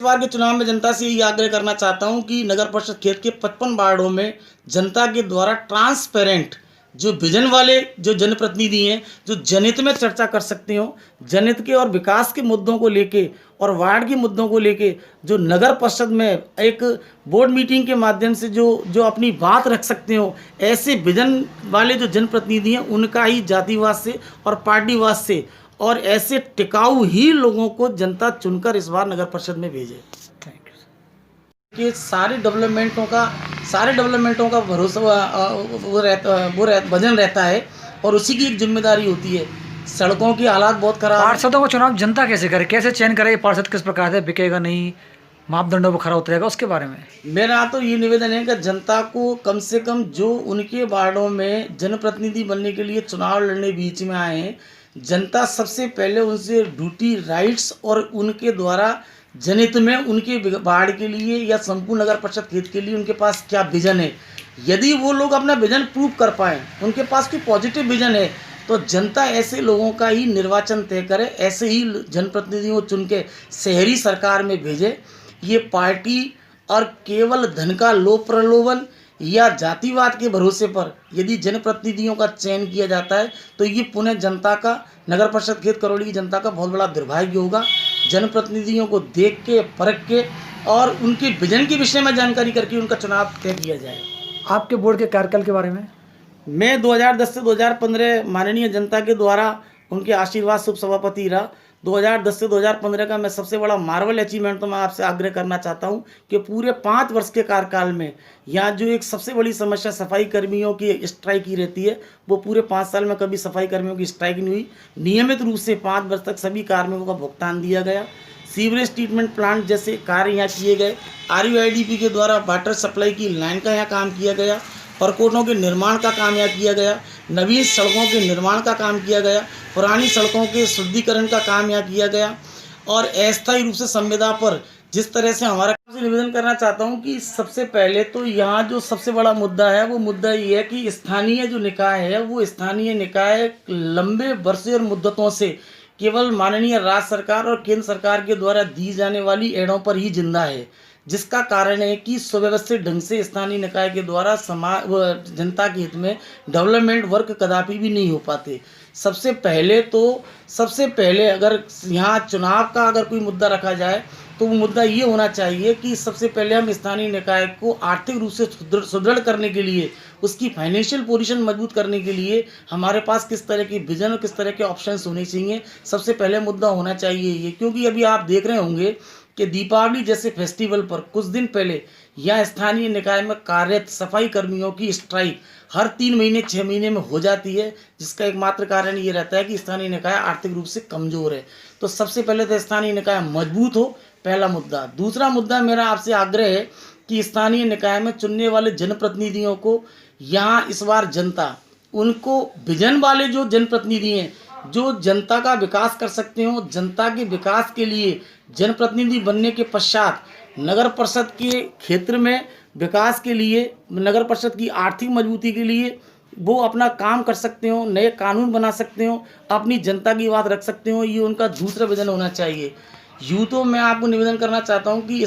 इस बार के चुनाव में जनता से यही आग्रह करना चाहता हूं कि नगर परिषद क्षेत्र के 55 वार्डों में जनता के द्वारा ट्रांसपेरेंट जो विजन वाले जो जनप्रतिनिधि हैं, जो जनहित में चर्चा कर सकते हो, जनहित के और विकास के मुद्दों को लेके और वार्ड के मुद्दों को लेके जो नगर परिषद में एक बोर्ड मीटिंग के माध्यम से जो जो अपनी बात रख सकते हो, ऐसे विजन वाले जो जनप्रतिनिधि हैं उनका ही जातिवाद से और पार्टीवाद से और ऐसे टिकाऊ ही लोगों को जनता चुनकर इस बार नगर परिषद में भेजे। Thank you. कि सारे डेवलपमेंटों का भरोसा वजन रहता है और उसी की एक जिम्मेदारी होती है। सड़कों की हालात बहुत खराब है। पार्षदों का चुनाव जनता कैसे करे, कैसे चयन करे, पार्षद किस प्रकार से बिकेगा नहीं, मापदंडों पर खरा उतरेगा, उसके बारे में मेरा तो ये निवेदन है कि जनता को कम से कम जो उनके वार्डों में जनप्रतिनिधि बनने के लिए चुनाव लड़ने बीच में आए हैं, जनता सबसे पहले उनसे ड्यूटी राइट्स और उनके द्वारा जनहित में उनके वार्ड के लिए या संपूर्ण नगर परिषद क्षेत्र के लिए उनके पास क्या विजन है, यदि वो लोग अपना विजन प्रूव कर पाएँ, उनके पास कोई पॉजिटिव विजन है, तो जनता ऐसे लोगों का ही निर्वाचन तय करे, ऐसे ही जनप्रतिनिधियों को चुन के शहरी सरकार में भेजे। ये पार्टी और केवल धन का लोभ प्रलोभन या जातिवाद के भरोसे पर यदि जनप्रतिनिधियों का चयन किया जाता है तो ये पुनः जनता का, नगर परिषद क्षेत्र करौली की जनता का बहुत बड़ा दुर्भाग्य होगा। जनप्रतिनिधियों को देख के, परख के और उनके विजन के विषय में जानकारी करके उनका चुनाव तय किया जाए। आपके बोर्ड के कार्यकाल के बारे में? मैं 2010 से 2015 माननीय जनता के द्वारा उनके आशीर्वाद शुभ सभापति रहा। 2010 से 2015 का मैं सबसे बड़ा मार्वल अचीवमेंट तो मैं आपसे आग्रह करना चाहता हूं कि पूरे 5 वर्ष के कार्यकाल में यहाँ जो एक सबसे बड़ी समस्या सफाई कर्मियों की स्ट्राइक की रहती है, वो पूरे 5 साल में कभी सफाई कर्मियों की स्ट्राइक नहीं हुई। नियमित रूप से 5 वर्ष तक सभी कार्मिकों का भुगतान दिया गया। सीवरेज ट्रीटमेंट प्लांट जैसे कार्य यहाँ किए गए। RUIDP के द्वारा वाटर सप्लाई की लाइन का यहाँ काम किया गया। परकोटों के निर्माण का काम यहाँ किया गया। नवीन सड़कों के निर्माण का काम किया गया। पुरानी सड़कों के शुद्धिकरण का काम यहाँ किया गया। और अस्थायी रूप से संविदा पर जिस तरह से हमारा निवेदन करना चाहता हूँ कि सबसे पहले तो यहाँ जो सबसे बड़ा मुद्दा है वो मुद्दा ये है कि स्थानीय जो निकाय है वो स्थानीय निकाय लंबे वर्षों और मुद्दतों से केवल माननीय राज्य सरकार और केंद्र सरकार के द्वारा दी जाने वाली एडों पर ही जिंदा है, जिसका कारण है कि सुव्यवस्थित ढंग से स्थानीय निकाय के द्वारा समाज जनता के हित में डेवलपमेंट वर्क कदापि भी नहीं हो पाते। सबसे पहले अगर यहाँ चुनाव का अगर कोई मुद्दा रखा जाए तो वो मुद्दा ये होना चाहिए कि सबसे पहले हम स्थानीय निकाय को आर्थिक रूप से सुदृढ़ करने के लिए, उसकी फाइनेंशियल पोजीशन मजबूत करने के लिए हमारे पास किस तरह की विजन और किस तरह के ऑप्शंस होने चाहिए, सबसे पहले मुद्दा होना चाहिए ये। क्योंकि अभी आप देख रहे होंगे कि दीपावली जैसे फेस्टिवल पर कुछ दिन पहले यहाँ स्थानीय निकाय में कार्यरत सफाई कर्मियों की स्ट्राइक हर 3 महीने 6 महीने में हो जाती है, जिसका एकमात्र कारण ये रहता है कि स्थानीय निकाय आर्थिक रूप से कमज़ोर है। तो सबसे पहले तो स्थानीय निकाय मजबूत हो, पहला मुद्दा। दूसरा मुद्दा मेरा आपसे आग्रह है कि स्थानीय निकाय में चुनने वाले जनप्रतिनिधियों को यहाँ इस बार जनता उनको विजन वाले जो जनप्रतिनिधि हैं जो जनता का विकास कर सकते हो, जनता के विकास के लिए जनप्रतिनिधि बनने के पश्चात नगर परिषद के क्षेत्र में विकास के लिए, नगर परिषद की आर्थिक मजबूती के लिए वो अपना काम कर सकते हो, नए कानून बना सकते हो, अपनी जनता की बात रख सकते हो। ये उनका दूसरा विजन होना चाहिए। यूँ तो मैं आपको निवेदन करना चाहता हूँ कि